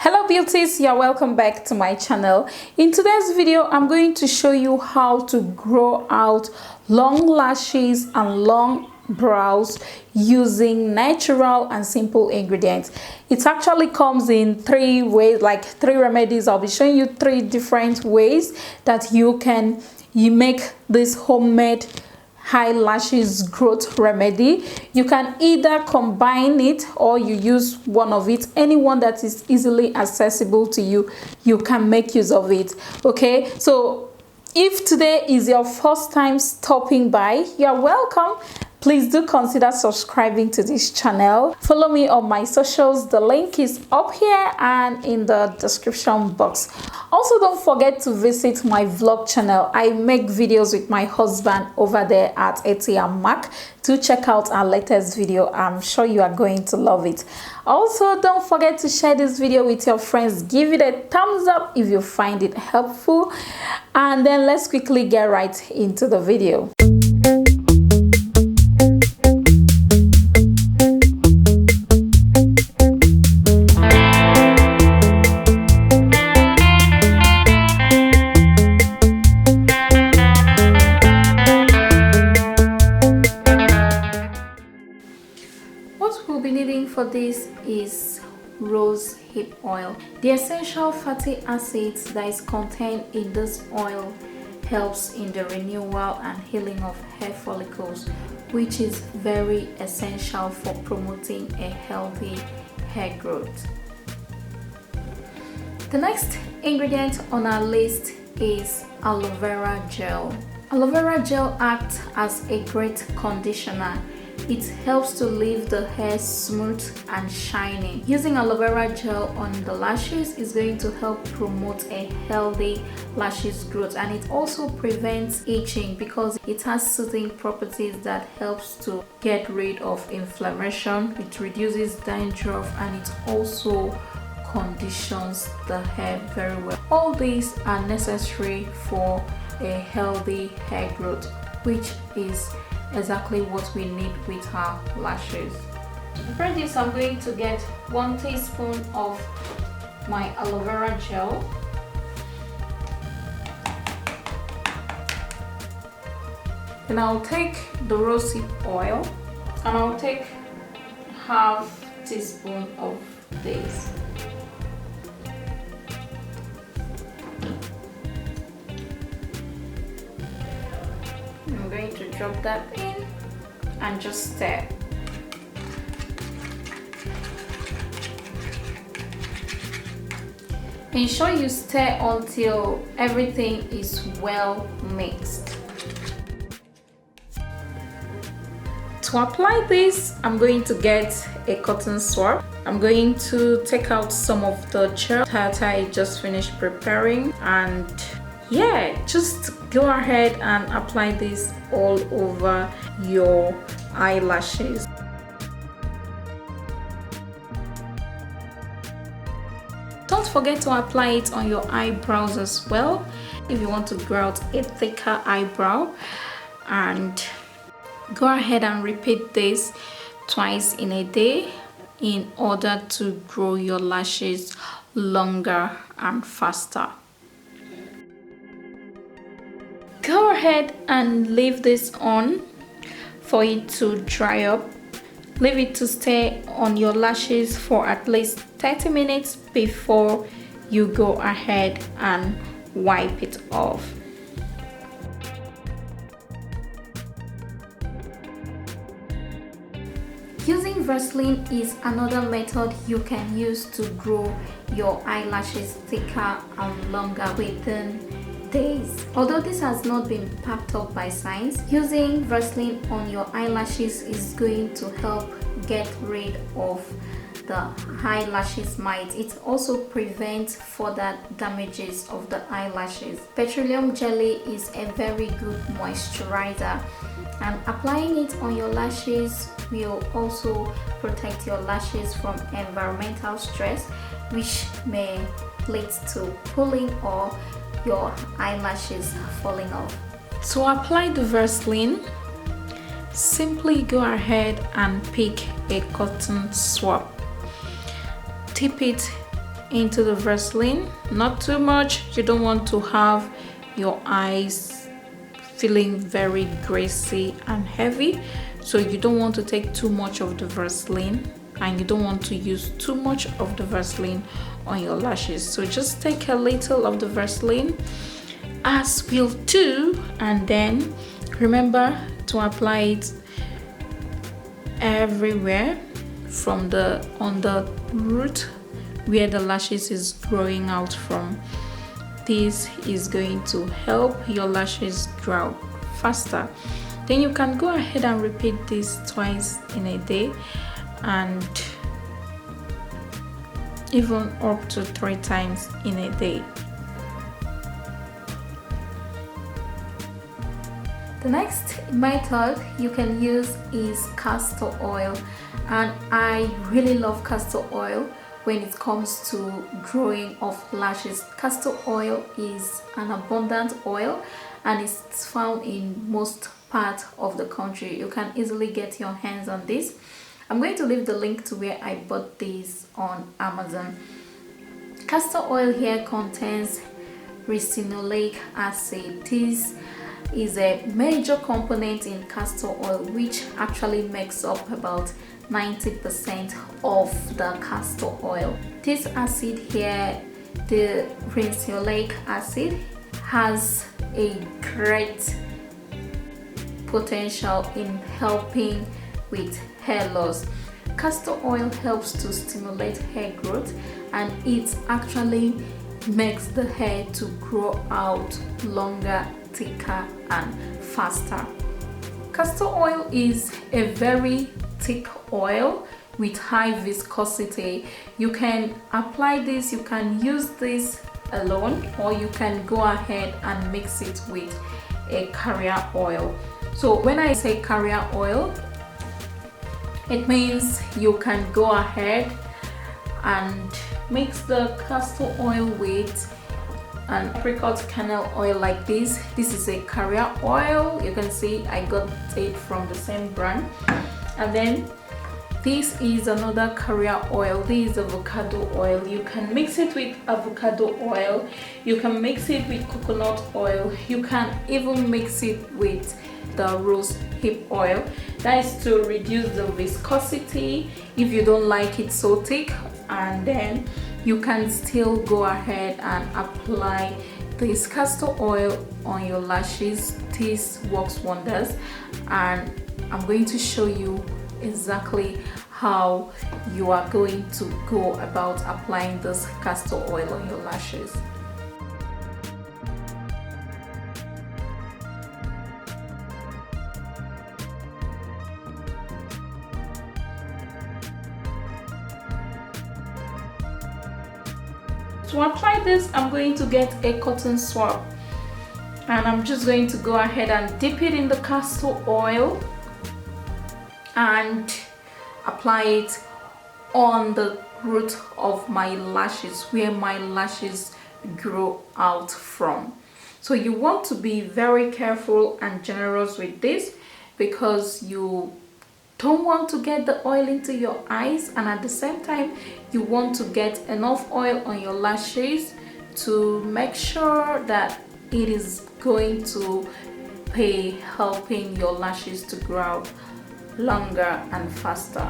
Hello beauties, you're welcome back to my channel. In today's video I'm going to show you how to grow out long lashes and long brows using natural and simple ingredients. It actually comes in three ways, like 3 remedies. I'll be showing you 3 different ways that you make this homemade high lashes growth remedy. You can either combine it or you use one of it. Anyone that is easily accessible to you, you can make use of it. Okay, so if today is your first time stopping by, you're welcome. Please do consider subscribing to this channel. Follow me on my socials. The link is up here and in the description box. Also, don't forget to visit my vlog channel. I make videos with my husband over there at Eti Frank. Do check out our latest video. I'm sure you are going to love it. Also, don't forget to share this video with your friends. Give it a thumbs up if you find it helpful. And then let's quickly get right into the video. For this is rose hip oil. The essential fatty acids that is contained in this oil helps in the renewal and healing of hair follicles, which is very essential for promoting a healthy hair growth. The next ingredient on our list is aloe vera gel. Aloe vera gel acts as a great conditioner. It helps to leave the hair smooth and shiny. Using aloe vera gel on the lashes is going to help promote a healthy lashes growth, and it also prevents itching because it has soothing properties that helps to get rid of inflammation. It reduces dandruff and it also conditions the hair very well. All these are necessary for a healthy hair growth, which is exactly what we need with our lashes. To prepare this, I'm going to get 1 teaspoon of my aloe vera gel. Then I'll take the rosehip oil and I'll take half teaspoon of this. I'm going to drop that in and just stir. Ensure you stir until everything is well mixed. To apply this, I'm going to get a cotton swab. I'm going to take out some of the gel that I just finished preparing, and yeah, just go ahead and apply this all over your eyelashes. Don't forget to apply it on your eyebrows as well if you want to grow out a thicker eyebrow, and go ahead and repeat this twice in a day in order to grow your lashes longer and faster. Go ahead and leave this on for it to dry up. Leave it to stay on your lashes for at least 30 minutes before you go ahead and wipe it off. Using Vaseline is another method you can use to grow your eyelashes thicker and longer within days. Although this has not been backed up by science, using Vaseline on your eyelashes is going to help get rid of the eyelashes mite. It also prevents further damages of the eyelashes. Petroleum jelly is a very good moisturizer, and applying it on your lashes will also protect your lashes from environmental stress, which may lead to pulling or your eyelashes falling off. To apply the Vaseline, simply go ahead and pick a cotton swab. Dip it into the Vaseline, not too much. You don't want to have your eyes feeling very greasy and heavy, so you don't want to take too much of the Vaseline, and you don't want to use too much of the Vaseline on your lashes. So just take a little of the Vaseline, as will too, and then remember to apply it everywhere from on the root where the lashes is growing out from. This is going to help your lashes grow faster. Then you can go ahead and repeat this twice in a day, and even up to 3 times in a day. The next method you can use is castor oil, and I really love castor oil when it comes to growing of lashes. Castor oil is an abundant oil and it's found in most parts of the country. You can easily get your hands on this. I'm going to leave the link to where I bought this on Amazon. Castor oil here contains ricinoleic acid. This is a major component in castor oil, which actually makes up about 90% of the castor oil. This acid here, the ricinoleic acid, has a great potential in helping with hair loss. Castor oil helps to stimulate hair growth, and it actually makes the hair to grow out longer, thicker and faster. Castor oil is a very thick oil with high viscosity. You can apply this, you can use this alone, or you can go ahead and mix it with a carrier oil. So when I say carrier oil, it means you can go ahead and mix the castor oil with an apricot kernel oil like this. This is a carrier oil. You can see I got it from the same brand. And then this is another carrier oil. This is avocado oil. You can mix it with avocado oil, you can mix it with coconut oil, you can even mix it with the rose hip oil. That is to reduce the viscosity if you don't like it so thick, and then you can still go ahead and apply this castor oil on your lashes. This works wonders, and I'm going to show you exactly how you are going to go about applying this castor oil on your lashes. To apply this, I'm going to get a cotton swab, and I'm just going to go ahead and dip it in the castor oil and apply it on the root of my lashes, where my lashes grow out from. So you want to be very careful and generous with this, because you don't want to get the oil into your eyes, and at the same time you want to get enough oil on your lashes to make sure that it is going to be helping your lashes to grow longer and faster.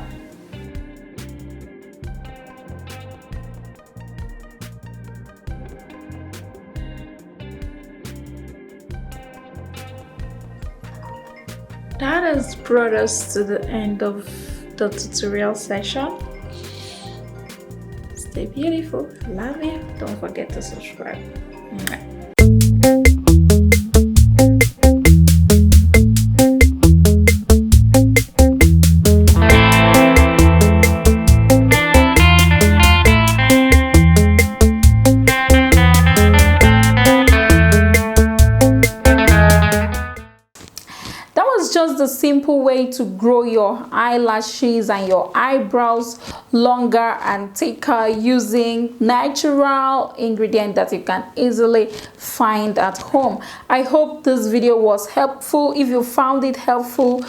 That has brought us to the end of the tutorial session. Stay beautiful, love you, don't forget to subscribe. Just the simple way to grow your eyelashes and your eyebrows longer and thicker using natural ingredients that you can easily find at home. I hope this video was helpful. If you found it helpful,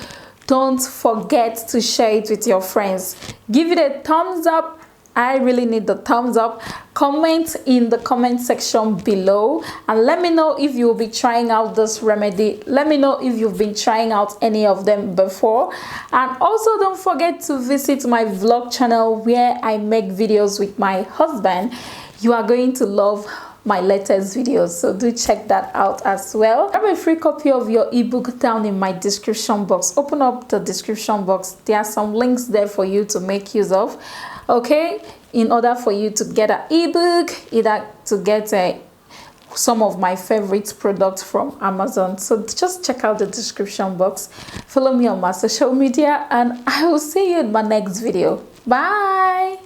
don't forget to share it with your friends. Give it a thumbs up I really need the thumbs up. Comment in the comment section below and let me know if you'll be trying out this remedy. Let me know if you've been trying out any of them before. And also don't forget to visit my vlog channel where I make videos with my husband. You are going to love my latest videos, so do check that out as well. I have a free copy of your ebook down in my description box. Open up the description box. There are some links there for you to make use of, okay, in order for you to get an ebook, either to get some of my favorite products from Amazon. So just check out the description box, follow me on my social media, and I will see you in my next video. Bye.